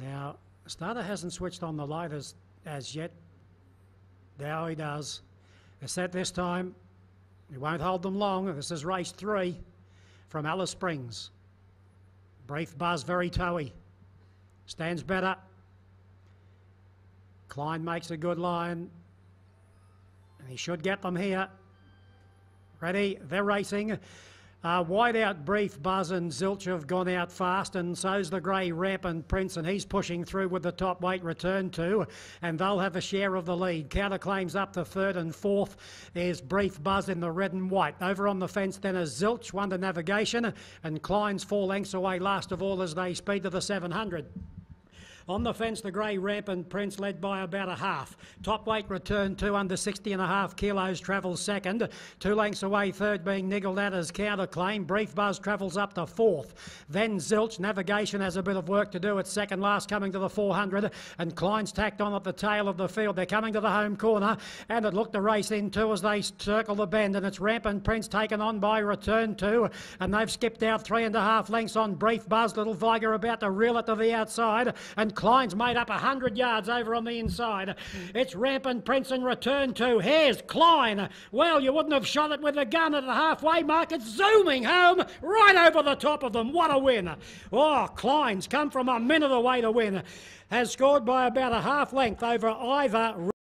Now, starter hasn't switched on the light as yet. Now he does. They're set this time. He won't hold them long. This is race 3 from Alice Springs. Brief Buzz, very toey. Stands better. Klein makes a good line. And he should get them here. Ready, they're racing. Wide out Brief Buzz and Zilch have gone out fast, and so's the grey Rampant Prince, and he's pushing through with the top weight Return To, and they'll have a share of the lead. Counterclaims up to 3rd and 4th. There's Brief Buzz in the red and white. Over on the fence then is Zilch, Wonder Navigation, and Klein's 4 lengths away last of all as they speed to the 700. On the fence, the grey Rampant Prince led by about a half. Top weight Return To under 60.5 kilos travels second. 2 lengths away, third being niggled at as Counterclaim. Brief Buzz travels up to 4th. Then Zilch. Navigation has a bit of work to do. It's second last coming to the 400. And Klein's tacked on at the tail of the field. They're coming to the home corner. And it looked to race in too as they circle the bend. And it's Rampant Prince taken on by Return To. And they've skipped out 3.5 lengths on Brief Buzz. Little Viger about to reel it to the outside. And Klein's made up 100 yards over on the inside. It's Rampant Prince and Return To. Here's Klein. Well, you wouldn't have shot it with a gun at the halfway mark. It's zooming home right over the top of them. What a win. Oh, Klein's come from a minute away to win. Has scored by about a half length over either